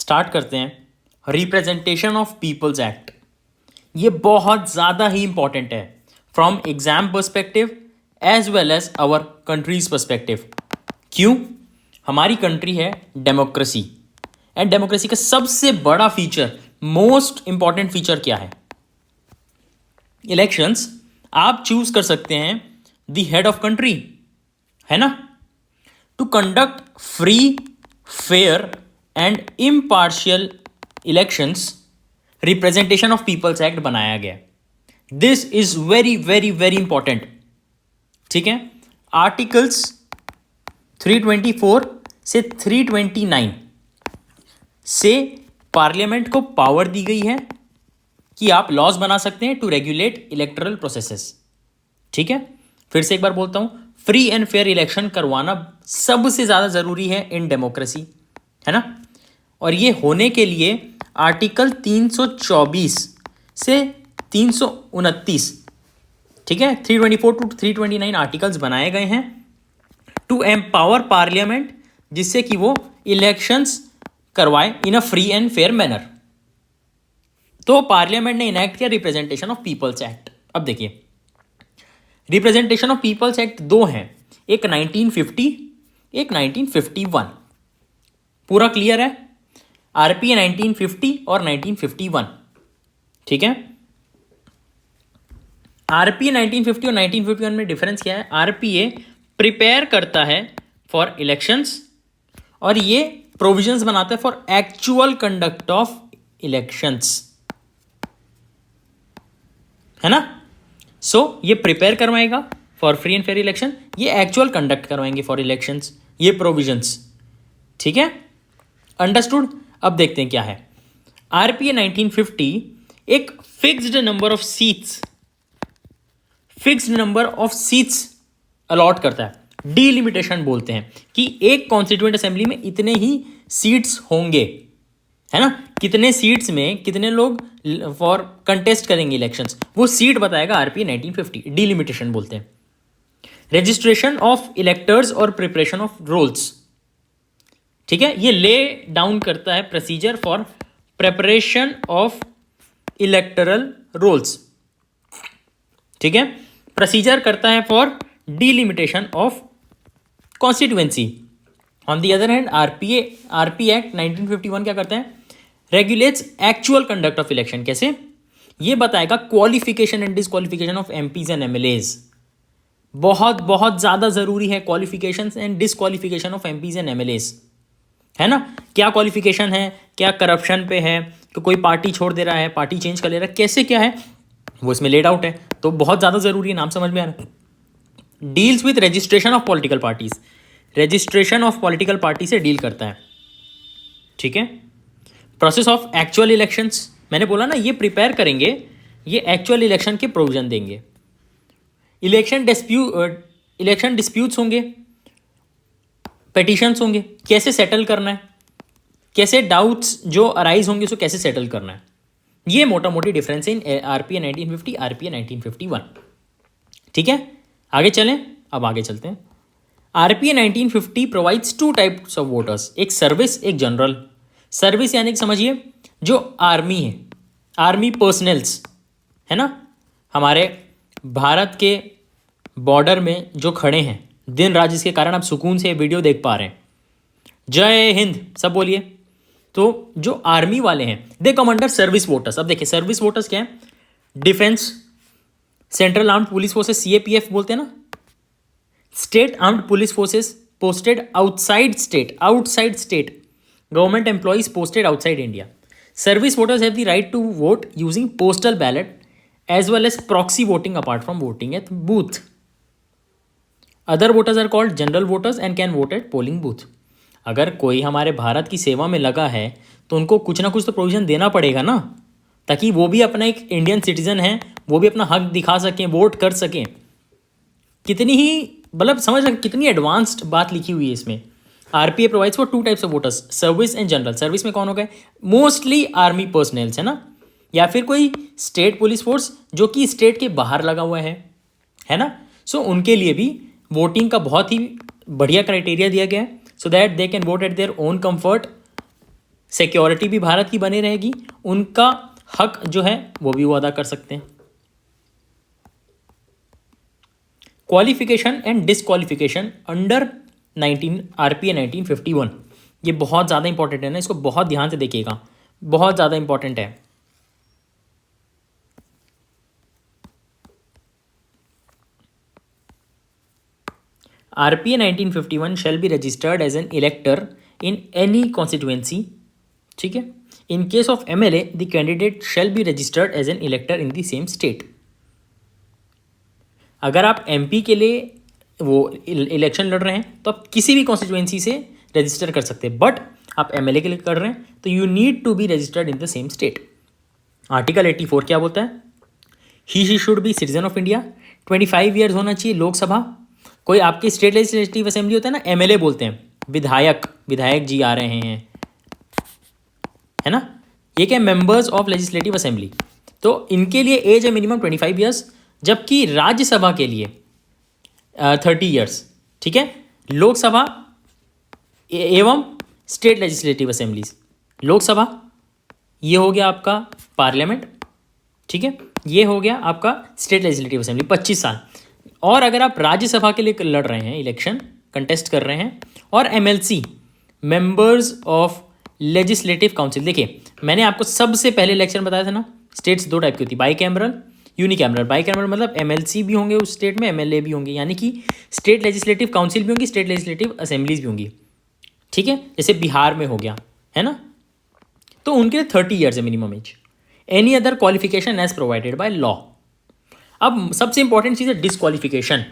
Start करते हैं। Representation of peoples act, ये बहुत ज़्यादा ही इंपॉर्टेंट है from exam perspective as well as our country's perspective. क्यों? हमारी कंट्री है डेमोक्रेसी, एंड डेमोक्रेसी का सबसे बड़ा फीचर, मोस्ट इंपॉर्टेंट फीचर क्या है? इलेक्शंस। आप चूज कर सकते हैं द हेड ऑफ कंट्री, है ना, to conduct free, fair and impartial elections. Representation of peoples act बनाया गया। This is very very very important. ठीक है, आर्टिकल्स 324 से 329 से पार्लियामेंट को पावर दी गई है कि आप लॉज बना सकते हैं टू रेगुलेट इलेक्टोरल प्रोसेसेस। ठीक है, फिर से एक बार बोलता हूं, फ्री एंड फेयर इलेक्शन करवाना सबसे ज्यादा जरूरी है इन डेमोक्रेसी, है ना। और ये होने के लिए आर्टिकल 324 से 329, ठीक है, 324 टू 329 आर्टिकल्स बनाए गए हैं टू एम्पावर पार्लियामेंट, जिससे कि वो इलेक्शंस करवाए in a free and fair manner. तो पार्लियामेंट ने इनैक्ट किया रिप्रेजेंटेशन ऑफ पीपल्स एक्ट। अब देखिए, रिप्रेजेंटेशन ऑफ पीपल्स एक्ट दो हैं, एक 1950, एक 1951। पूरा क्लियर है? आरपीए 1950 और 1951। ठीक है, आरपीए 1950 और 1951 में डिफरेंस क्या है? आरपीए प्रिपेयर करता है फॉर इलेक्शंस और ये प्रोविजंस बनाता है for actual conduct of elections, है ना। सो ये प्रिपेयर करवाएगा for free and fair election, ये एक्चुअल कंडक्ट करवाएंगे फॉर इलेक्शंस, ये प्रोविजंस। ठीक है, अंडरस्टूड। अब देखते हैं क्या है। आरपीए 1950 एक fixed number of seats, fixed number of seats allot करता है। डीलिमिटेशन बोलते हैं कि एक कॉन्स्टिट्यूएंट असेंबली में इतने ही सीट्स होंगे, है ना, कितने सीट्स में कितने लोग फॉर कंटेस्ट करेंगे इलेक्शंस, वो सीट बताएगा आरपीए 1950। डीलिमिटेशन बोलते हैं। रजिस्ट्रेशन ऑफ इलेक्टर्स और प्रिपरेशन ऑफ रोल्स, ठीक है, ये ले डाउन करता है procedure for preparation of electoral rolls. ठीक है, प्रोसीजर करता है for delimitation of constituency. On the other hand RPA act 1951 क्या करता है? Regulates actual conduct of election. कैसे? ये बताएगा qualification and disqualification of MPs and MLAs. बहुत बहुत ज्यादा जरूरी है qualification and disqualification of MPs and MLAs, है ना। क्या क्वालिफिकेशन है, क्या करप्शन पे है, तो कोई पार्टी छोड़ दे रहा है, पार्टी चेंज कर ले रहा है, कैसे क्या है, वो इसमें लेड आउट है। तो बहुत ज्यादा जरूरी है, नाम समझ में आ रहा है। Deals with registration of political parties, registration of political party से डील करता है। ठीक है, प्रोसेस ऑफ एक्चुअल इलेक्शंस, मैंने बोला ना, ये प्रिपेयर करेंगे, ये एक्चुअल इलेक्शन के प्रोविजन देंगे। इलेक्शन डिस्प्यूट्स होंगे, पेटिशंस होंगे, कैसे सेटल करना है, कैसे डाउट्स जो अराइज होंगे उसको कैसे सेटल करना है। ये मोटा मोटी डिफरेंस है इन आरपीए 1950, आरपीए 1951। ठीक है, आगे चलें। अब आगे चलते हैं। RPA 1950 provides two types of voters, एक सर्विस, एक जनरल। सर्विस यानी कि समझिए जो आर्मी है, आर्मी पर्सनल्स, है ना, हमारे भारत के बॉर्डर में जो खड़े हैं दिन रात, जिसके कारण आप सुकून से वीडियो देख पा रहे हैं। जय हिंद सब बोलिए। तो जो आर्मी वाले हैं they come under service voters. अब देखिए सर्विस वोटर्स क्या है? Defence, central armed police forces, CAPF बोलते हैं ना, state armed police forces posted outside state, government employees posted outside India. Service voters have the right to vote using postal ballot as well as proxy voting apart from voting at booth. Other voters are called general voters and can vote at polling booth. अगर कोई हमारे भारत की सेवा में लगा है तो उनको कुछ ना कुछ तो प्रोविजन देना पड़ेगा ना, ताकि वो भी अपना एक इंडियन सिटीजन है, वो भी अपना हक दिखा सकें, वोट कर सकें। कितनी ही मतलब समझ रहे कितनी एडवांस्ड बात लिखी हुई है इसमें। RPA provides for two types of voters, service and general. Service में कौन हो गए? मोस्टली आर्मी पर्सनल्स, है ना, या फिर कोई स्टेट पुलिस फोर्स जो कि स्टेट के बाहर लगा हुआ है ना। सो उनके लिए भी वोटिंग का बहुत ही बढ़िया क्राइटेरिया दिया गया है, so that they can vote eight their own comfort, security भी भारत की बनी रहेगी, उनका हक जो है वो भी वो अदा कर सकते हैं। Qualification and disqualification under 19 RPA 1951, ये बहुत ज़्यादा इंपॉर्टेंट है ना, इसको बहुत ध्यान से देखिएगा, बहुत ज़्यादा इंपॉर्टेंट है। RPA 1951 shall be registered as an elector in any constituency, ठीक है। In case of MLA, the candidate shall be registered as an elector in the same state. अगर आप MP के लिए वो इलेक्शन लड़ रहे हैं तो आप किसी भी कॉन्स्टिट्यूएंसी से रजिस्टर कर सकते हैं, बट आप MLA के लिए कर रहे हैं तो you need to be registered in the same state. Article 84 क्या बोलता है? He she should be citizen of India, 25 years होना चाहिए, लोकसभा, कोई आपकी स्टेट लेजिस्लेटिव असेंबली होता है ना, MLA बोलते हैं, विधायक जी आ रहे हैं, है ना, ये क्या, मेंबर्स ऑफ लेजिस्लेटिव असेंबली, तो इनके लिए एज है मिनिमम 25 ईयर्स, जबकि राज्यसभा के लिए 30 ईयर्स, ठीक है। लोकसभा एवं स्टेट लेजिस्लेटिव असेंबलीज, लोकसभा ये हो गया आपका पार्लियामेंट, ठीक है, ये हो गया आपका स्टेट लेजिस्लेटिव असेंबली 25 साल। और अगर आप राज्यसभा के लिए लड़ रहे हैं, इलेक्शन कंटेस्ट कर रहे हैं, और MLC members of legislative council, देखिए मैंने आपको सबसे पहले लेक्चर में बताया था ना, स्टेट्स दो टाइप की होती है, by cameral, unicameral. By cameral मतलब MLC भी होंगे उस स्टेट में, MLA भी होंगे, यानी कि स्टेट लेजिस्लेटिव काउंसिल भी होंगी, स्टेट लेजिस्लेटिव असेंबलीज भी होंगी, ठीक है, जैसे बिहार में हो गया, है ना, तो उनके लिए 30 ईयर्स है minimum age. Any other qualification as provided by law. अब सबसे इंपॉर्टेंट चीज है disqualification.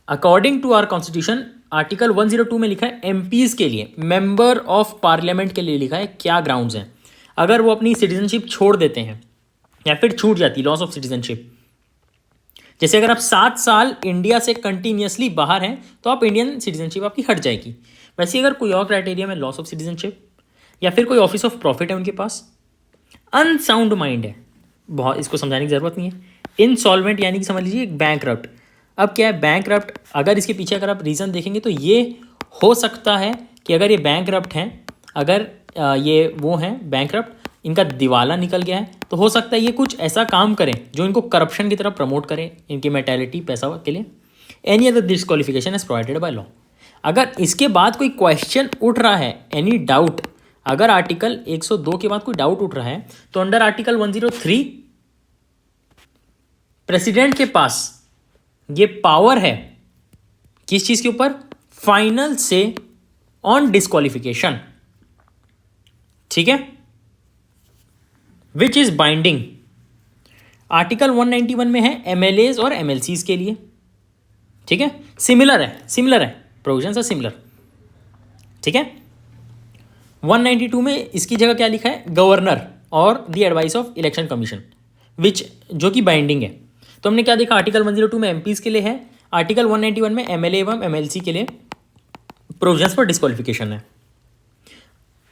According to our constitution article 102 में लिखा है MPs के लिए, मेंबर ऑफ पार्लियामेंट के लिए लिखा है क्या ग्राउंड्स हैं अगर वो अपनी सिटीजनशिप छोड़ देते हैं या फिर छूट जाती, लॉस ऑफ सिटीजनशिप। जैसे अगर आप 7 साल इंडिया से कंटिन्यूसली बाहर हैं तो आप इंडियन सिटीजनशिप आपकी हट जाएगी। वैसे अगर कोई और क्राइटेरिया में लॉस ऑफ सिटीजनशिप, या फिर कोई ऑफिस ऑफ प्रॉफिट है उनके पास, अनसाउंड माइंड है, बहुत इसको समझाने की ज़रूरत नहीं है, इनसॉल्वेंट यानी कि समझ लीजिए बैंकरप्ट। अब क्या है बैंकरप्ट, अगर इसके पीछे अगर आप रीज़न देखेंगे तो ये हो सकता है कि अगर ये बैंकरप्ट हैं, अगर ये वो हैं बैंकरप्ट, इनका दिवाला निकल गया है, तो हो सकता है ये कुछ ऐसा काम करें जो इनको करप्शन की तरफ प्रमोट करें, इनकी मेंटालिटी पैसा के लिए। Any other disqualification is provided by law. अगर इसके बाद कोई क्वेश्चन उठ रहा है, एनी डाउट, अगर आर्टिकल 102 के बाद कोई डाउट उठ रहा है तो अंडर आर्टिकल 103 प्रेसिडेंट के पास ये पावर है किस चीज के ऊपर, फाइनल से ऑन डिसक्वालिफिकेशन, ठीक है, विच इज बाइंडिंग। आर्टिकल 191 में है MLAs और MLCs के लिए, ठीक है, सिमिलर है प्रोविजन है सिमिलर, ठीक है। 192 में इसकी जगह क्या लिखा है, गवर्नर और the advice of election commission, which जो कि बाइंडिंग है। तो हमने क्या देखा, आर्टिकल 102 में MPs के लिए है, आर्टिकल 191 में MLA एवं MLC के लिए प्रोविजंस पर डिस्क्वालिफिकेशन है।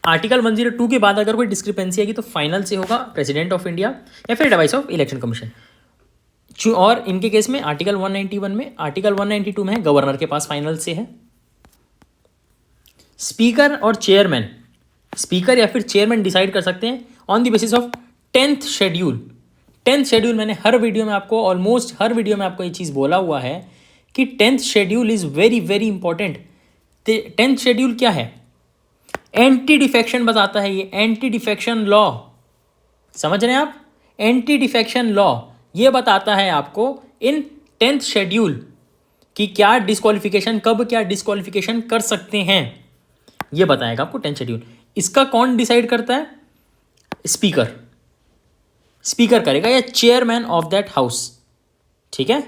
आर्टिकल 102 के बाद अगर कोई डिस्क्रिपेंसी आएगी तो फाइनल से होगा प्रेसिडेंट ऑफ इंडिया या फिर एडवाइस ऑफ इलेक्शन कमीशन। और इनके केस में आर्टिकल 191 में, आर्टिकल 192 में है गवर्नर के पास फाइनल से है। स्पीकर और चेयरमैन, स्पीकर या फिर चेयरमैन डिसाइड कर सकते हैं on the basis of 10th schedule. 10th schedule मैंने हर वीडियो में आपको, ऑलमोस्ट हर वीडियो में आपको ये चीज़ बोला हुआ है कि 10th schedule is very very important. 10th schedule क्या है, एंटी डिफेक्शन बताता है, ये एंटी डिफेक्शन लॉ, समझ रहे हैं आप, एंटी डिफेक्शन लॉ ये बताता है आपको इन 10th शेड्यूल कि क्या डिस्क्वालिफिकेशन, कब क्या डिस्क्वालिफिकेशन कर सकते हैं, ये बताएगा आपको 10th शेड्यूल। इसका कौन डिसाइड करता है, स्पीकर करेगा या चेयरमैन ऑफ दैट हाउस, ठीक है,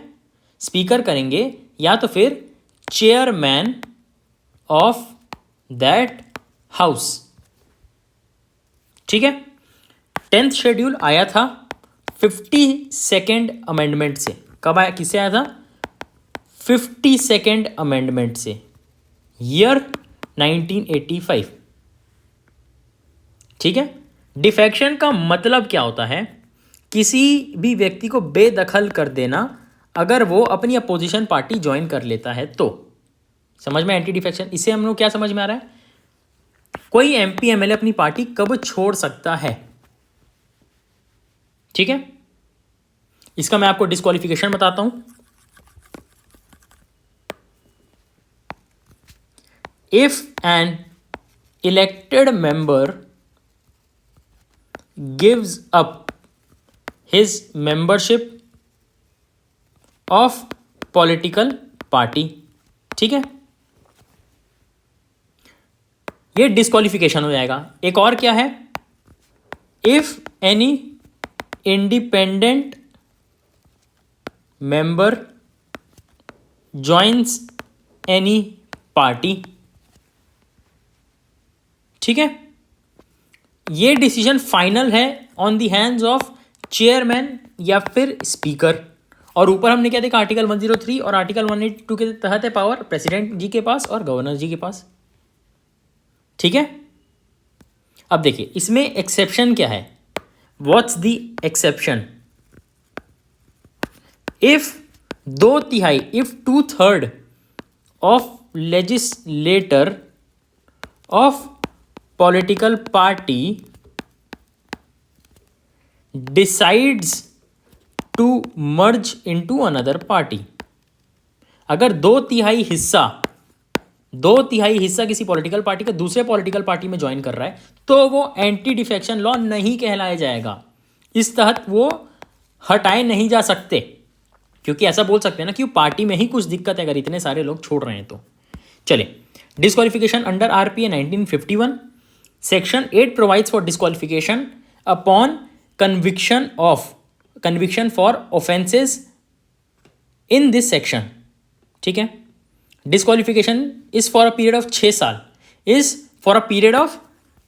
स्पीकर करेंगे या तो फिर चेयरमैन ऑफ दैट हाउस, ठीक है। 10th शेड्यूल आया था 52nd अमेंडमेंट से। कब आया, किससे आया था, 52nd अमेंडमेंट से, ईयर 1985, ठीक है। डिफेक्शन का मतलब क्या होता है, किसी भी व्यक्ति को बेदखल कर देना अगर वो अपनी अपोजिशन पार्टी ज्वाइन कर लेता है तो, समझ में एंटी डिफेक्शन। इससे हम लोग क्या समझ में आ रहा है, कोई एमपी एमएलए अपनी पार्टी कब छोड़ सकता है, ठीक है। इसका मैं आपको डिस्क्वालिफिकेशन बताता हूं। If an elected member gives up his membership of political party, ठीक है, ये डिस्क्वालिफिकेशन हो जाएगा। एक और क्या है, if any independent member joins any party, ठीक है, ये डिसीजन फाइनल है on the hands of chairman या फिर स्पीकर। और ऊपर हमने क्या देखा, आर्टिकल 103 और आर्टिकल 182 के तहत है पावर प्रेसिडेंट जी के पास और गवर्नर जी के पास, ठीक है। अब देखिए इसमें एक्सेप्शन क्या है, what's the exception, if 2/3 if 2/3 of legislator of political party decides to merge into another party. अगर 2/3 हिस्सा किसी पॉलिटिकल पार्टी का दूसरे पॉलिटिकल पार्टी में ज्वाइन कर रहा है तो वो एंटी डिफेक्शन लॉ नहीं कहलाया जाएगा। इस तहत वो हटाए नहीं जा सकते, क्योंकि ऐसा बोल सकते हैं ना कि पार्टी में ही कुछ दिक्कत है अगर इतने सारे लोग छोड़ रहे हैं तो। चलिए, disqualification under RPA 1951 section 8 provides for disqualification upon conviction for offences in this section, ठीक है। Disqualification is for a period of 6 साल, is for a period of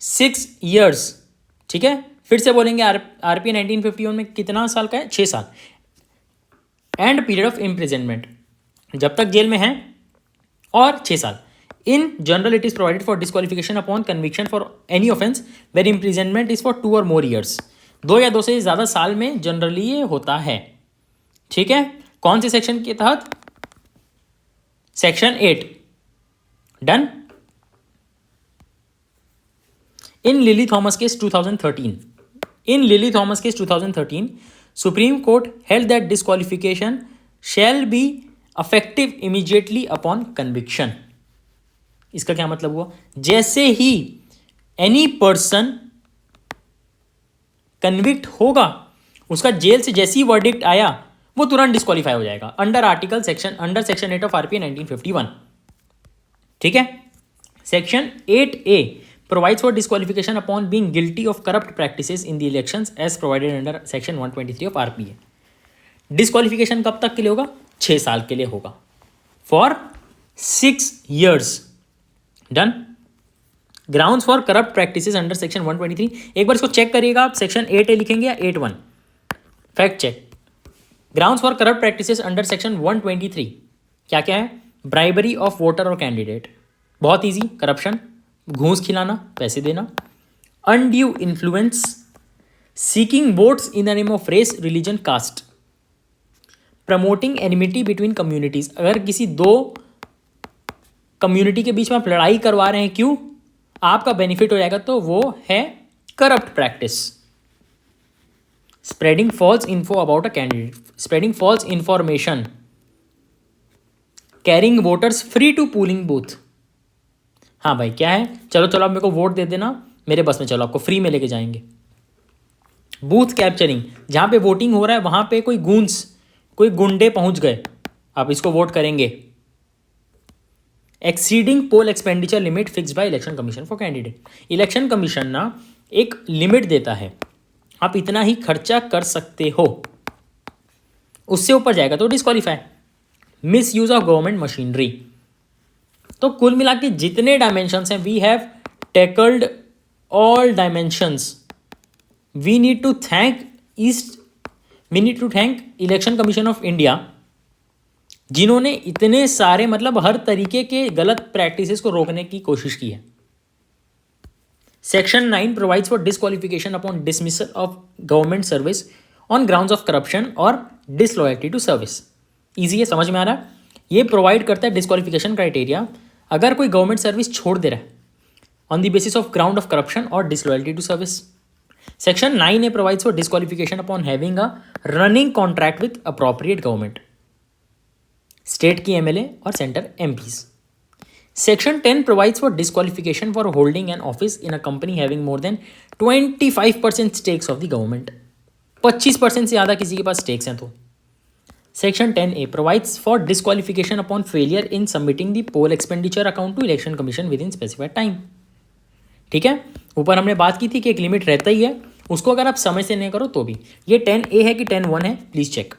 6 years, ठीक है। फिर से बोलेंगे, आरपीए 1951 में कितना साल का है, 6 साल। एंड पीरियड ऑफ इम्प्रिजनमेंट, जब तक जेल में हैं, और 6 साल। In general it is provided for disqualification upon conviction for any offence where imprisonment is for 2 or more years। 2 या 2 से ज़्यादा साल में जनरली ये होता है, ठीक है। कौन से सेक्शन के तहत, section 8। Done. In lily Thomas case 2013 supreme court held that disqualification shall B affective immediately upon conviction. इसका क्या मतलब हुआ, जैसे ही एनी पर्सन कन्विक्ट होगा, उसका जेल से जैसी वर्डिक्ट आया वो तुरंत डिस्क्वालीफाई हो जाएगा अंडर सेक्शन 8 ऑफ आरपीए 1951, ठीक है। Section 8A provides for disqualification upon being guilty of corrupt practices in the elections as provided under section 123 of RPA। Disqualification कब तक के लिए होगा, 6 साल के लिए होगा, for 6 years। Done. Grounds for corrupt practices under section 123, एक बार इसको चेक करिएगा आप, सेक्शन 8A लिखेंगे या 8(1), fact check. Grounds for corrupt practices under section 123 क्या क्या है, ब्राइबरी ऑफ वोटर और कैंडिडेट, बहुत इजी, करप्शन, घूस खिलाना, पैसे देना। Undue influence, seeking votes in the name of race, religion, caste. Promoting enmity between communities, अगर किसी 2 कम्युनिटी के बीच में आप लड़ाई करवा रहे हैं, क्यों, आपका बेनिफिट हो जाएगा, तो वो है corrupt practice. Spreading false info about a candidate, spreading false information, carrying voters free to polling booth. हाँ भाई क्या है, चलो आप मेरे को वोट दे देना, मेरे बस में, चलो आपको फ्री में लेके जाएंगे। बूथ कैप्चरिंग, जहाँ पे वोटिंग हो रहा है वहाँ पे कोई गुंडे पहुँच गए, आप इसको वोट करेंगे। Exceeding poll expenditure limit fix by election commission for candidate, election commission ना एक लिमिट देता है, आप इतना ही खर्चा कर सकते हो, उससे ऊपर जाएगा तो disqualify. Misuse of government machinery, तो कुल मिला के जितने डायमेंशंस हैं, we have tackled all dimensions. We need to thank election commission of India, जिन्होंने इतने सारे मतलब हर तरीके के गलत प्रैक्टिसेस को रोकने की कोशिश की है। Section 9 provides for disqualification upon dismissal of government service on grounds of corruption और डिसलॉयल्टी टू सर्विस। ईजी है, समझ में आ रहा है। ये प्रोवाइड करता है डिस्क्वालिफिकेशन क्राइटेरिया, अगर कोई गवर्नमेंट सर्विस छोड़ दे रहा है on the basis of ground of corruption और disloyalty to service. Section 9A provides for disqualification upon having a running contract with appropriate government, state की एमएलए और centre MPs. Section 10 provides for disqualification for holding an office in a company having more than 25% stakes of the government. 25% से ज़्यादा किसी के पास stakes हैं तो। Section 10A provides for disqualification upon failure in submitting the poll expenditure account to election commission within specified time. ठीक है, ऊपर हमने बात की थी कि एक लिमिट रहता ही है, उसको अगर आप समय से नहीं करो तो भी। ये 10A है कि 10(1) है, please check.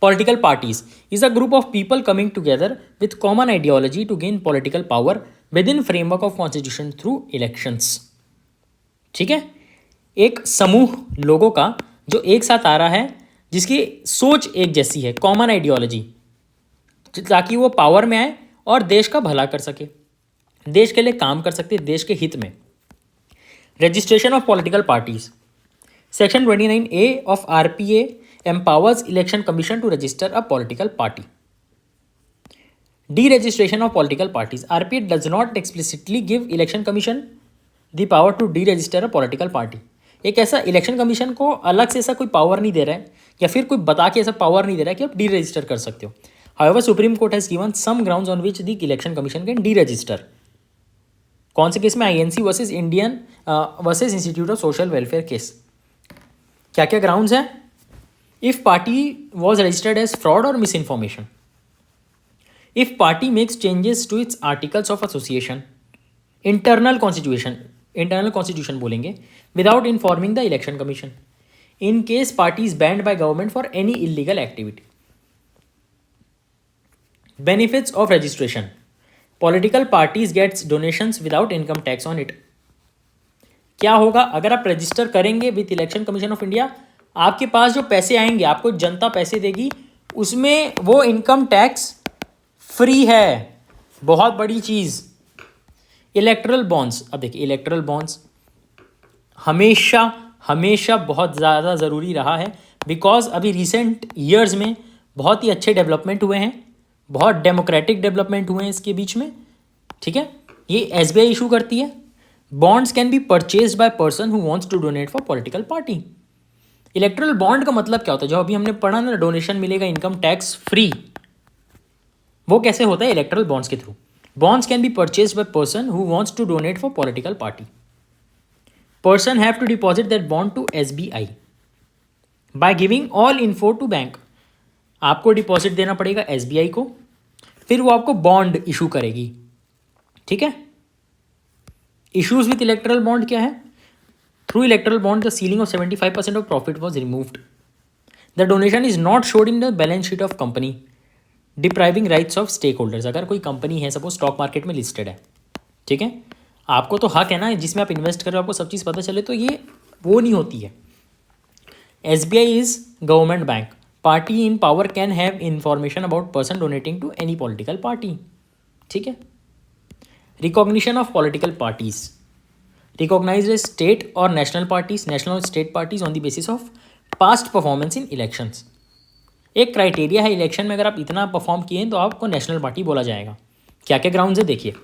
Political parties is a group of people coming together with common ideology to gain political power within framework of constitution through elections. ठीक है, एक समूह लोगों का जो एक साथ आ रहा है, जिसकी सोच एक जैसी है, कॉमन आइडियोलॉजी, ताकि वो पावर में आए और देश का भला कर सके, देश के लिए काम कर सकते, देश के हित में। Registration of political parties, section 29A of RPA empowers election commission to register a political party. Deregistration of political parties. RPA does not explicitly give election commission the power to deregister a political party. एक ऐसा election commission को अलग से ऐसा कोई power नहीं दे रहा है, या फिर कोई बता के ऐसा पावर नहीं दे रहा है कि आप डीरजिस्टर कर सकते हो। However, Supreme Court has given some grounds on which the election commission can deregister. कौन से केस में? INC versus Indian versus institute of social welfare case. क्या क्या ग्राउंड्स हैं? If party was registered as fraud or misinformation, if party makes changes to its articles of association, internal constitution बोलेंगे, without informing the election commission, in case party is banned by government for any illegal activity. Benefits of registration. Political parties gets donations without income tax on it. क्या होगा अगर आप register करेंगे with election commission of India? आपके पास जो पैसे आएंगे, आपको जनता पैसे देगी, उसमें वो इनकम टैक्स फ्री है। बहुत बड़ी चीज़। इलेक्ट्रल बॉन्ड्स, अब देखिए इलेक्ट्रल बॉन्ड्स हमेशा बहुत ज़्यादा ज़रूरी रहा है, बिकॉज अभी रिसेंट ईयर्स में बहुत ही अच्छे डेवलपमेंट हुए हैं, बहुत डेमोक्रेटिक डेवलपमेंट हुए हैं इसके बीच में। ठीक है, ये SBI इशू करती है। Bonds can be purchased by person who wants to donate for political party. Electoral bond का मतलब क्या होता है? जो अभी हमने पढ़ा ना, डोनेशन मिलेगा इनकम टैक्स फ्री, वो कैसे होता है? इलेक्ट्रल बॉन्ड्स के through. Bonds can be purchased by person who wants to donate for political party. Person have to deposit that bond to SBI by giving all info to bank. आपको deposit देना पड़ेगा SBI को, फिर वो आपको bond issue करेगी। ठीक है, इश्यूज विथ इलेक्ट्रल बॉन्ड क्या है? Through electoral bond, the ceiling of 75% of profit was removed. The donation is not showed in the balance sheet of company, depriving rights of stakeholders. अगर कोई company है, suppose stock market में listed है, ठीक है, आपको तो हक है ना, जिसमें आप इन्वेस्ट कर रहे हो आपको सब चीज़ पता चले, तो ये वो नहीं होती है। SBI is government bank. Party in power can have information about person donating to any political party. ठीक है। Recognition of political parties. Recognized as state or national parties, national or state parties on the basis of past performance in elections. एक criteria है election में, अगर आप इतना perform किए हैं तो आपको नेशनल पार्टी बोला जाएगा। क्या क्या ग्राउंड्स है देखिए।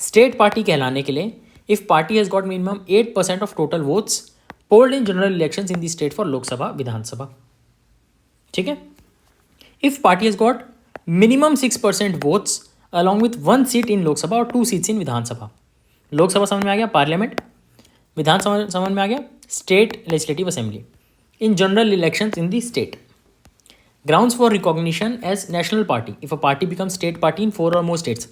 स्टेट पार्टी कहलाने के लिए, if party has got minimum 8% of total votes polled in general elections in the state for Lok Sabha Vidhan Sabha. ठीक है, if party has got minimum 6% votes along with 1 seat in Lok Sabha और 2 सीट्स इन विधानसभा। लोकसभा समझ में आ गया, पार्लियामेंट, विधानसभा समझ में आ गया, state legislative assembly, in general elections in the state. Grounds for recognition as national party if a party become state party in 4 और मोर स्टेट्स।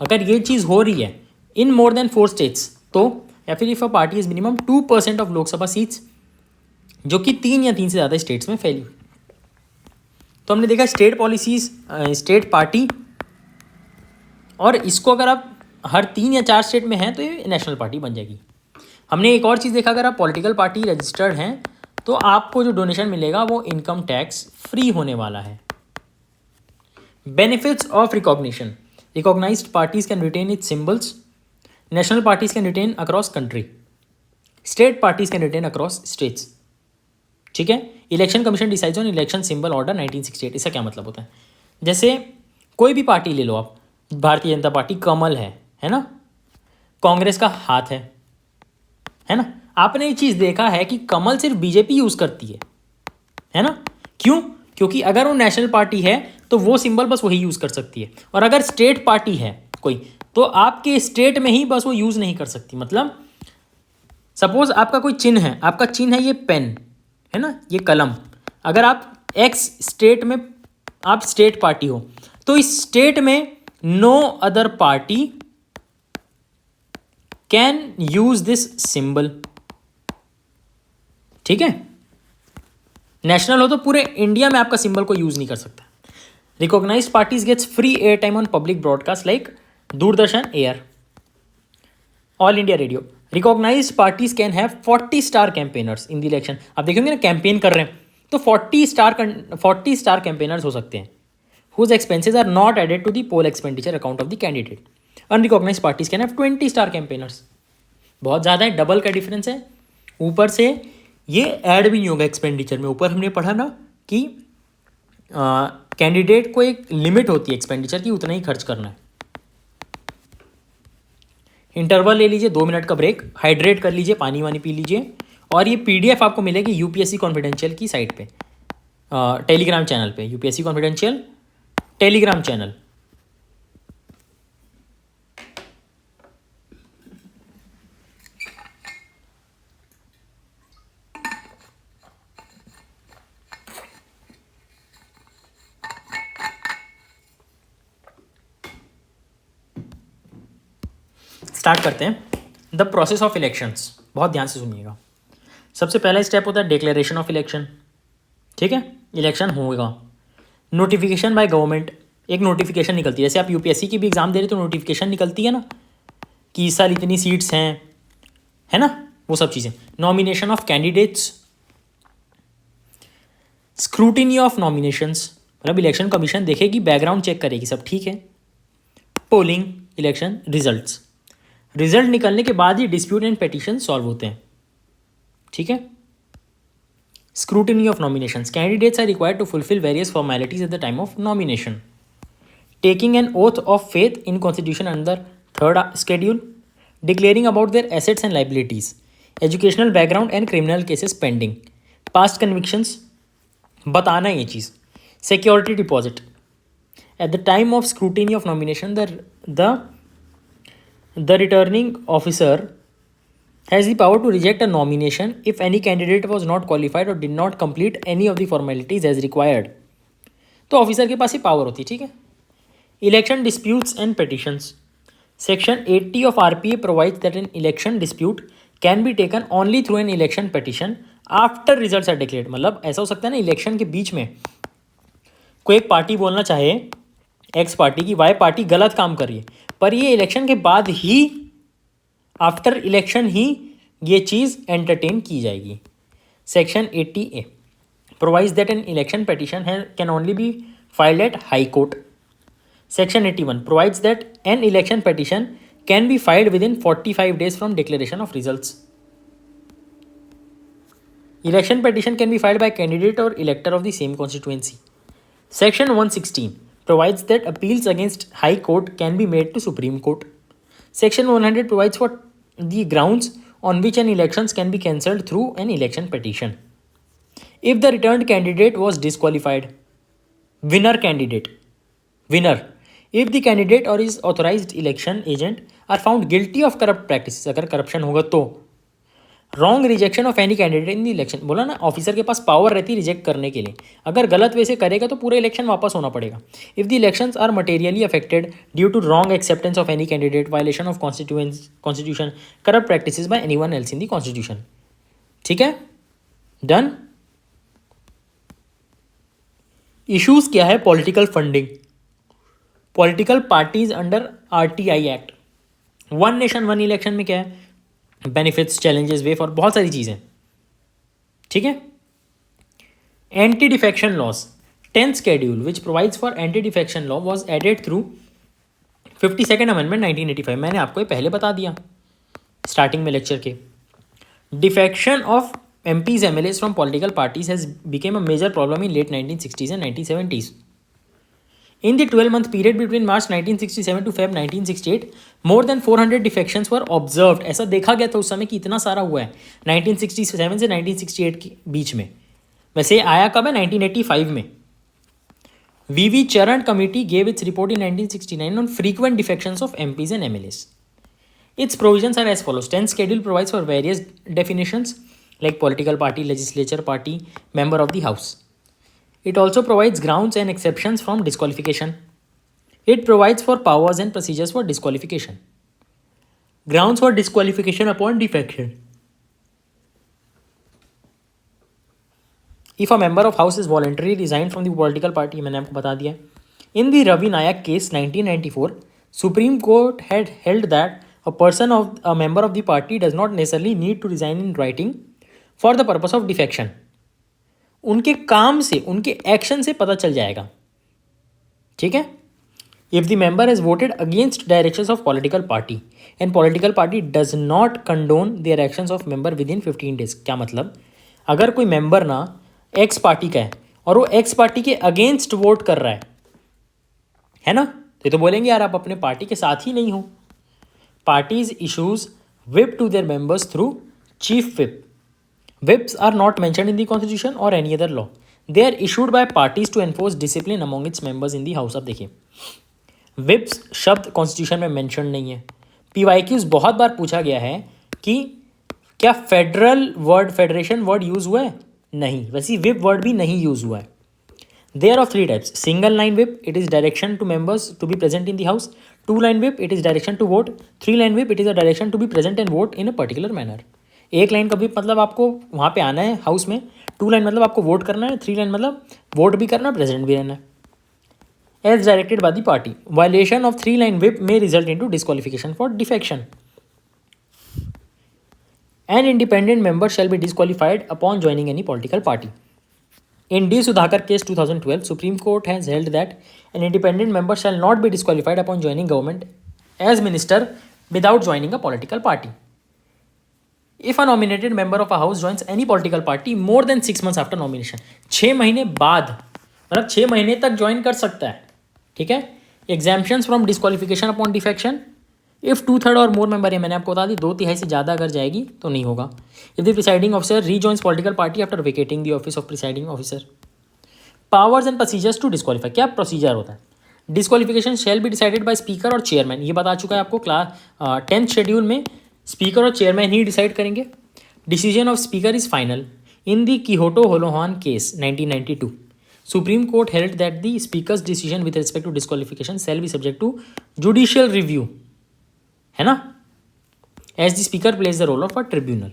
अगर ये चीज़ हो रही है इन मोर देन 4 स्टेट्स तो, या फिर if a party is minimum 2% of Lok Sabha seats, जो कि 3 या 3 से ज़्यादा स्टेट्स में फैली। तो हमने देखा स्टेट पॉलिसीज, स्टेट पार्टी, और इसको अगर आप हर 3 या 4 स्टेट में हैं तो ये नेशनल पार्टी बन जाएगी। हमने एक और चीज़ देखा, अगर आप पॉलिटिकल पार्टी रजिस्टर्ड हैं तो आपको जो डोनेशन मिलेगा वो इनकम टैक्स फ्री होने वाला है। Benefits of recognition. Recognized parties can retain its symbols, national parties can retain across country, state parties can retain across states. ठीक है, election commission decides on election symbol order 1968। इसका क्या मतलब होता है? जैसे कोई भी पार्टी ले लो आप, भारतीय जनता पार्टी कमल है ना, कांग्रेस का हाथ है ना। आपने ये चीज़ देखा है कि कमल सिर्फ बीजेपी यूज़ करती है ना। क्यों? क्योंकि अगर वो नेशनल पार्टी है तो वो सिंबल बस वही यूज़ कर सकती है, और अगर स्टेट पार्टी है कोई तो आपके स्टेट में ही बस वो यूज़ नहीं कर सकती। मतलब सपोज आपका कोई चिन्ह है, आपका चिन्ह है ये पेन है ना, ये कलम। अगर आप एक्स स्टेट में आप स्टेट पार्टी हो तो इस स्टेट में no other party can use this symbol, ठीक है। नेशनल हो तो पूरे इंडिया में आपका सिंबल को यूज नहीं कर सकता। Recognized parties gets free air time on public broadcast like Doordarshan air, all India radio. Recognized parties can have 40 star campaigners in the election. आप देखेंगे ना कैंपेन कर रहे हैं तो 40 स्टार कैंपेनर्स हो सकते हैं whose expenses are not added to the poll expenditure account of the candidate. Unrecognized parties can have 20 star campaigners. बहुत ज़्यादा है, डबल का डिफरेंस है। ऊपर से ये ऐड भी नहीं होगा एक्सपेंडिचर में। ऊपर हमने पढ़ा ना कि कैंडिडेट को एक लिमिट होती है एक्सपेंडिचर की, उतना ही खर्च करना है। इंटरवल ले लीजिए, 2 मिनट का ब्रेक, हाइड्रेट कर लीजिए, पानी वानी पी लीजिए। और ये पीडीएफ आपको मिलेगी यूपीएससी कॉन्फिडेंशियल की साइट पे, टेलीग्राम चैनल पे, UPSC confidential Telegram channel. Start करते हैं द प्रोसेस ऑफ इलेक्शंस। बहुत ध्यान से सुनिएगा। सबसे पहला स्टेप होता है डिक्लेरेशन ऑफ इलेक्शन, ठीक है। इलेक्शन होगा, नोटिफिकेशन बाय गवर्नमेंट, एक नोटिफिकेशन निकलती है। जैसे आप यूपीएससी की भी एग्जाम दे रहे तो नोटिफिकेशन निकलती है ना कि इस साल इतनी सीट्स हैं, है ना, वो सब चीज़ें। Nomination of candidates, scrutiny of nominations, मतलब इलेक्शन कमीशन देखेगी, बैकग्राउंड चेक करेगी, सब ठीक है। पोलिंग, इलेक्शन रिजल्ट्स, रिजल्ट निकलने के बाद ही डिस्प्यूट एंड पेटिशन सॉल्व होते हैं, ठीक है। Scrutiny of nominations, candidates are required to fulfil various formalities at the time of nomination. Taking an oath of faith in constitution under 3rd schedule, declaring about their assets and liabilities, educational background and criminal cases pending, past convictions, बताना ये चीज़। security deposit, at the time of scrutiny of nomination the returning officer has the power to reject a nomination if any candidate was not qualified or did not complete any of the formalities as required। तो officer के पास ही power होती है, ठीक है। Election disputes and petitions, Section 80 of RPA provides that an election dispute can be taken only through an election petition after results are declared। मतलब ऐसा हो सकता है ना, इलेक्शन के बीच में कोई एक पार्टी बोलना चाहे एक्स पार्टी की वाई पार्टी गलत काम कर रही है, पर ये इलेक्शन के बाद ही, आफ्टर इलेक्शन ही ये चीज़ एंटरटेन की जाएगी। Section 80A provides that an election petition can only be filed at High Court। Section 81 provides that an election petition can be filed within 45 days from declaration of results। Election petition can be filed by candidate or elector of the same constituency। Section 116 provides that appeals against High Court can be made to Supreme Court। Section 100 provides for the grounds on which an elections can be cancelled through an election petition। If the returned candidate was disqualified, winner, if the candidate or his authorized election agent are found guilty of corrupt practices, अगर corruption होगा तो, wrong rejection of any candidate in the election, बोला ना officer के पास power रहती है reject करने के लिए। अगर गलत वैसे करेगा तो पूरा इलेक्शन वापस होना पड़ेगा। If the elections are materially affected due to wrong acceptance of any candidate, violation of constitution, corrupt practices by anyone else in the constitution, ठीक है, डन। इश्यूज क्या है, political funding, political parties under RTI act, one nation one election में क्या है, benefits, challenges, way for, बहुत सारी चीज़ें, ठीक है। Anti defection laws, 10th schedule which provides for anti defection law was added through 52nd amendment 1985। मैंने आपको ये पहले बता दिया स्टार्टिंग में लेक्चर के। Defection of MPs MLAs from political parties has became a major problem in late 1960s and 1970s। In the 12-month period between March 1967 to Feb 1968, more than 400 defections were observed. ऐसा देखा गया था उस समय कि इतना सारा हुआ है 1967 से 1968 के बीच में. वैसे आया कब है? 1985 में. VV Charan Committee gave its report in 1969 on frequent defections of MPs and MLAs. Its provisions are as follows. 10th schedule provides for various definitions like political party, legislature party, member of the House. It also provides grounds and exceptions from disqualification. It provides for powers and procedures for disqualification. Grounds for disqualification upon defection. If a member of House is voluntarily resigned from the political party, मैंने आपको बता दिया. In the Ravi Nayak case 1994, Supreme Court had held that a member of the party does not necessarily need to resign in writing for the purpose of defection. उनके काम से, उनके action से पता चल जाएगा. ठीक है. If the member has voted against directions of political party and political party does not condone their actions of member with in 15 days. क्या मतलब? अगर कोई मेंबर ना एक्स पार्टी का है और वो एक्स पार्टी के अगेंस्ट वोट कर रहा है ना, तो बोलेंगे यार आप अपने पार्टी के साथ ही नहीं हो. Parties issues whip to their members through chief whip. Whips are not mentioned in the constitution or any other law. They are issued by parties to enforce discipline among its members in the house. अब देखिए, whips शब्द constitution में mention नहीं है. PYQs बहुत बार पूछा गया है कि क्या federal word, federation word use हुआ है? नहीं. वैसे whip वर्ड भी नहीं यूज हुआ है. They are of 3 types. Single line whip, it is direction to members to be present in the house. 2 line whip, it is direction to vote. 3 line whip, it is a direction to be present and vote in a particular manner. एक line का भी मतलब आपको वहाँ पे आना है house में. 2 लाइन मतलब आपको वोट करना है. 3 लाइन मतलब वोट भी करना है, प्रेजेंट भी रहना है. As directed by the party. Violation of 3 line whip may result into disqualification for defection. An independent member shall be disqualified upon joining any political party. In D. Sudhakar case 2012, Supreme Court has held that an independent member shall not be disqualified upon joining government as minister without joining a political party. If a nominated member of a house joins any political party more than 6 months after nomination, 6 महीने बाद, मतलब 6 महीने तक join कर सकता है. ठीक है. Exemptions from disqualification upon defection. If 2/3 और मोर मेंबर है, मैंने आपको बता दी 2/3 से ज़्यादा अगर जाएगी तो नहीं होगा. If the presiding officer rejoins political party after vacating the office of presiding officer. Powers and procedures to disqualify. क्या प्रोसीजर होता है? Disqualification shall be decided by speaker और chairman. ये बता चुका है आपको क्लास 10th शेड्यूल में. स्पीकर और चेयरमैन ही डिसाइड करेंगे. Decision of speaker is final. In the Kihoto Hollohan case 1992, supreme court held that the speaker's decision with respect to disqualification shall be subject to judicial review. है ना? As the speaker plays the role of a tribunal.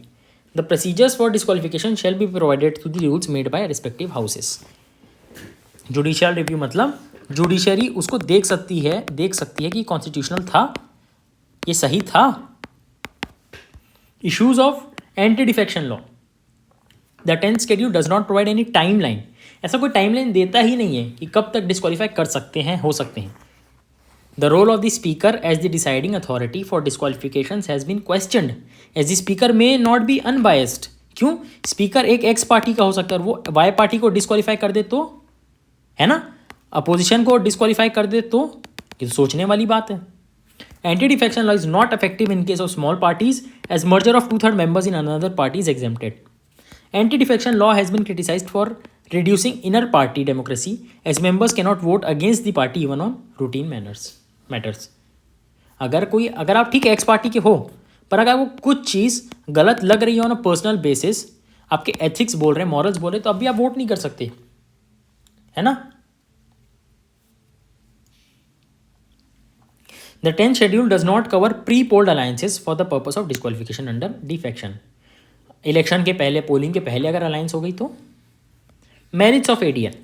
The procedures for disqualification shall be provided through the rules made by respective houses. Judicial review मतलब judiciary उसको देख सकती है कि constitutional था, ये सही था. Issues of anti-defection law. The 10th schedule does not provide any timeline. ऐसा कोई टाइमलाइन देता ही नहीं है कि कब तक डिस्क्वालीफाई कर सकते हैं, हो सकते हैं. The role of the speaker as the deciding authority for disqualifications has been questioned, as the speaker may not be unbiased. क्यों? स्पीकर एक एक्स पार्टी का हो सकता है और वो वाई पार्टी को डिस्क्वालीफाई कर दे तो, है ना, अपोजिशन को डिस्क्वालीफाई कर दे तो ये तो सोचने वाली बात है. Anti-defection law is not effective in case of small parties, as merger of 2/3 members in another party is exempted. Anti-defection law has been criticized for reducing inner party democracy, as members cannot vote against the party even on routine matters. अगर आप ठीक है x party के हो, पर अगर वो कुछ चीज़ गलत लग रही है ऑन अ पर्सनल बेसिस, आपके एथिक्स बोल रहे हैं, मॉरल्स बोल रहे हैं, तो अब भी आप वोट नहीं कर सकते, है ना. The 10th schedule does not cover pre-polled alliances for the purpose of disqualification under defection. Election के पहले, पोलिंग के पहले अगर अलायंस हो गई तो. Merits of ADL.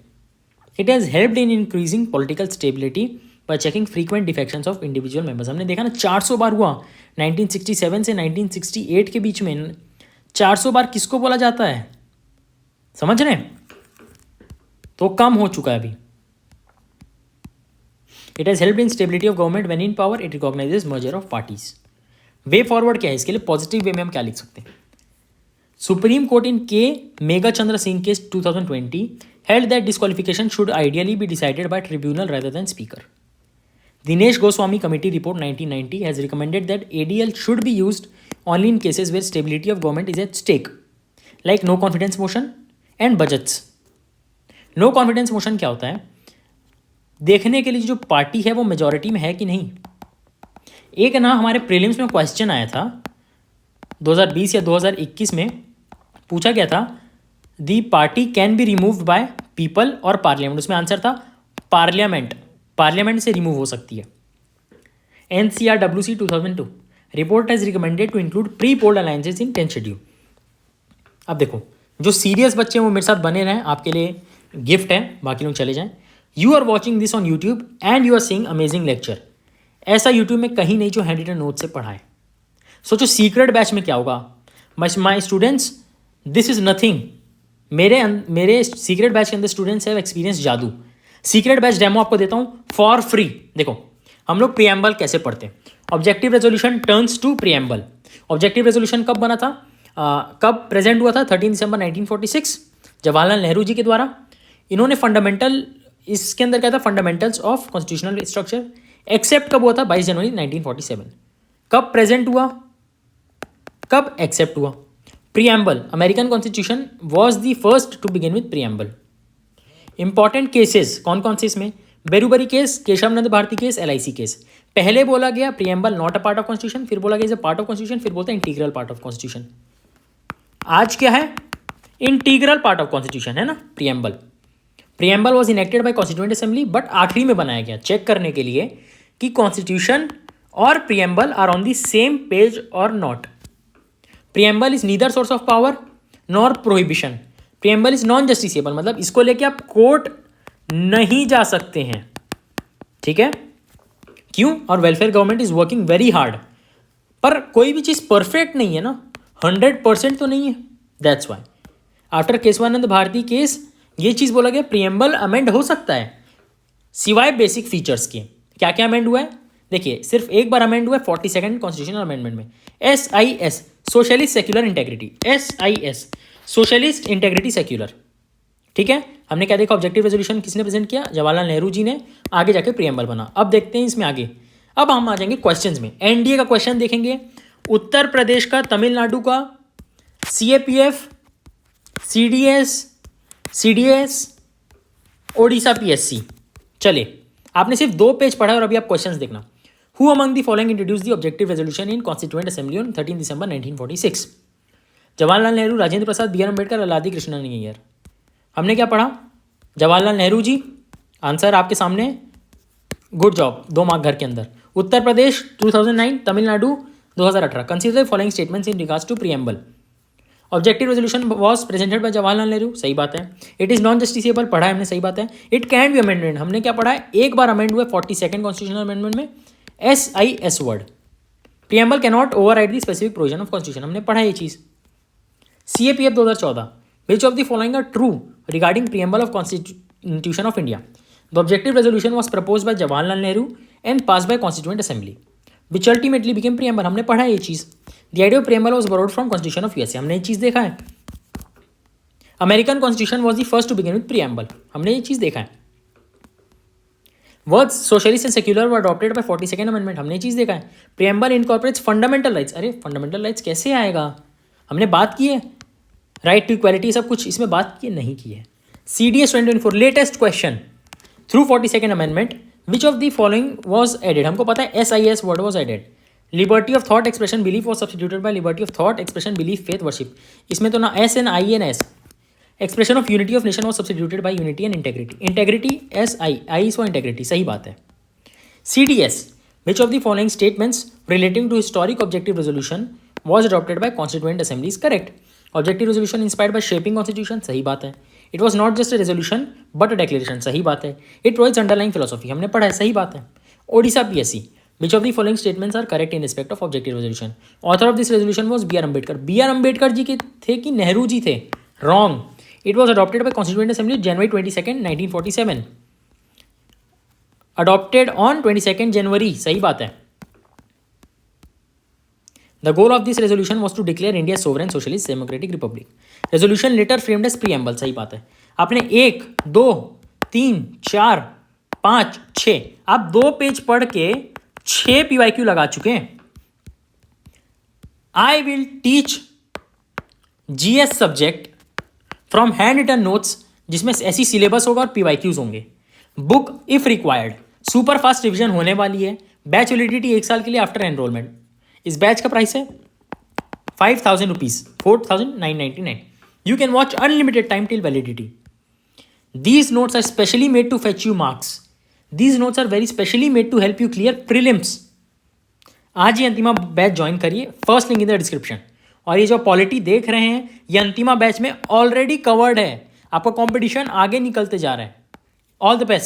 It has helped in increasing political stability by checking frequent defections of individual members. हमने देखा ना 400 बार हुआ 1967 से 1968 के बीच में. 400 बार किसको बोला जाता है, समझ रहे हैं? तो कम हो चुका है अभी. It has helped in stability of government when in power. It recognizes merger of parties. Way forward क्या है इसके लिए? पॉजिटिव वे में हम क्या लिख सकते हैं? सुप्रीम कोर्ट इन के mega Chandra Singh case 2020 held that disqualification should ideally be decided by tribunal rather than speaker. Dinesh Goswami Committee Report 1990 has recommended that ADL should be used only in cases where stability of government is at stake, like no confidence motion and budgets. No confidence motion क्या होता है? देखने के लिए जो party है वो majority में है कि नहीं. एक ना हमारे प्रीलिम्स में क्वेश्चन आया था 2020 या 2021 में, पूछा गया था the party can be removed by people और पार्लियामेंट. उसमें आंसर था पार्लियामेंट से रिमूव हो सकती है. NCRWC 2002 report has recommended to include pre polled alliances in 10th schedule. अब देखो, जो सीरियस बच्चे हैं वो मेरे साथ बने रहें, आपके लिए गिफ्ट है, बाकी लोग चले जाएं. You are watching this on YouTube and you are seeing amazing lecture. ऐसा यूट्यूब में कहीं नहीं जो हैंड रिटन नोट से पढ़ाए. सोचो सीक्रेट बैच में क्या होगा. My students, this is nothing. मेरे सीक्रेट बैच के अंदर स्टूडेंट्स हैव एक्सपीरियंस जादू. सीक्रेट बैच डेमो आपको देता हूँ फॉर फ्री. देखो हम लोग प्रीएम्बल कैसे पढ़ते हैं. Objective resolution turns to preamble. Objective resolution कब बना था, कब प्रेजेंट हुआ था? 13 दिसंबर 1946 जवाहरलाल नेहरू जी के द्वारा. इन्होंने फंडामेंटल, इसके अंदर क्या था, fundamentals of constitutional structure. Accept कब हुआ था? 22 जनवरी 1947. कब प्रेजेंट हुआ, कब एक्सेप्ट हुआ? Preamble. American constitution was the first to begin with preamble. Important cases कौन कौन से इसमें? Berubari case, Keshavananda Bharati case, LIC case. पहले बोला गया preamble not a part of constitution, फिर बोला गया is a part of constitution, फिर बोलता है इंटीग्रल पार्ट ऑफ कॉन्स्टिट्यूशन. आज क्या है? इंटीग्रल पार्ट ऑफ कॉन्स्टिट्यूशन है ना preamble. Preamble was enacted bye constituent assembly, but आखिरी में बनाया गया चेक करने के लिए कि कॉन्स्टिट्यूशन और preamble are on the same page और not. Preamble is neither source of power nor prohibition. Preamble is non justiciable, मतलब इसको लेके आप कोर्ट नहीं जा सकते हैं. ठीक है, क्यों? और welfare government is working very hard. पर कोई भी चीज़ परफेक्ट नहीं है ना, 100% तो नहीं है. That's why after Kesavananda Bharati case ये चीज़ बोला गया प्रीएम्बल अमेंड हो सकता है सिवाय बेसिक फीचर्स के. क्या क्या अमेंड हुआ है? देखिए, सिर्फ एक बार अमेंड हुआ है 42nd कॉन्स्टिट्यूशनल अमेंडमेंट में. SIS socialist secular integrity. SIS socialist integrity secular. ठीक है, हमने क्या देखा? ऑब्जेक्टिव रेजोल्यूशन किसने प्रेजेंट किया? जवाहरलाल नेहरू जी ने. आगे जाके प्रीएम्बल बना. अब देखते हैं इसमें आगे. अब हम आ जाएंगे क्वेश्चंस में. NDA का क्वेश्चन देखेंगे, उत्तर प्रदेश का, तमिलनाडु का, CAPF, CDS, ओडिशा PSC. चले, आपने सिर्फ 2 पेज पढ़ा और अभी आप क्वेश्चंस देखना. Who among the following introduce the objective resolution in constituent assembly on 13 December 1946? Jawaharlal Nehru, Rajendra Prasad, BR Ambedkar, Lalji Krishnan Iyer. हमने क्या पढ़ा? जवाहरलाल नेहरू जी. आंसर आपके सामने. गुड जॉब, 2 मार्क घर के अंदर. Uttar Pradesh 2009, Tamil Nadu 2018. Consider the following statements in regards to preamble. Objective resolution was presented by Jawaharlal Nehru, सही बात है. इट इज नॉन जस्टिसेबल, पढ़ा है हमने, सही बात है. इट कैन बी अमेंडमेंट, हमने क्या पढ़ा है? एक बार अमेंड हुआ 42nd कॉन्स्टिट्यूशनल अमेंडमेंट में. SIS word. Preamble can not override the specific provision of constitution, हमने पढ़ा ये चीज. CAPF 2014. Which of the following are true regarding preamble of constitution of India? The objective resolution was propose by Jawaharlal Nehru and pass by constituent assembly, which ultimately became preamble, हमने पढ़ा है ये चीज. The idea of preamble was borrowed from constitution of USA, हमने ये चीज देखा है. American constitution was the first to begin with preamble, हमने ये चीज देखा है. Words socialist and secular were adopted by 42nd amendment, हमने ये चीज देखा है. Preamble incorporates fundamental rights. अरे फंडामेंटल राइट्स कैसे आएगा? हमने बात की है राइट टू इक्वालिटी, सब कुछ इसमें बात की नहीं की है. CDS 2024 latest question. Through 42nd amendment which of the following was added? हमको पता है SIS word was added. Liberty of thought expression belief was substituted by liberty of thought expression belief faith worship. इसमें तो ना S and I and S. Expression of unity of nation was substituted by unity and integrity. Integrity I is for integrity, सही बात है. CDS which of the following statements relating to historic objective resolution was adopted by constituent assembly is correct. Objective resolution inspired by shaping constitution, सही बात है. It was not just a resolution but a declaration, सही बात है. It provides underlying philosophy, हमने पढ़ा है, सही बात है. Odisha PSC which of the following statements are correct in respect of objective resolution? Author of this resolution was BR Ambedkar. BR Ambedkar ji के थे कि नेहरू जी थे? Wrong. It was adopted by constituent assembly January 22nd 1947. Adopted on 22nd January, सही बात है. The goal of this resolution was to declare India sovereign socialist democratic republic. Resolution later framed as preamble, सही बात है. आपने 1 2 3 4 5 6, आप 2 page पढ़ के 6 PYQ लगा चुके हैं। I will teach GS subject from handwritten notes, जिसमें ऐसी सिलेबस होगा और PYQs होंगे। Book if required, super fast revision होने वाली है। बैच वैलिडिटी 1 साल के लिए आफ्टर एनरोलमेंट। इस बैच का प्राइस है 5,000 rupees, 4,999। You can watch unlimited time till validity. These notes are specially made to fetch you marks. These notes are very specially made to help you clear prelims. आज ही अंतिमा batch join करिए, first link in the description. और ये जो polity देख रहे हैं ये अंतिमा batch में ऑलरेडी कवर्ड है। आपका कंपटीशन आगे निकलते जा रहा है। All the best.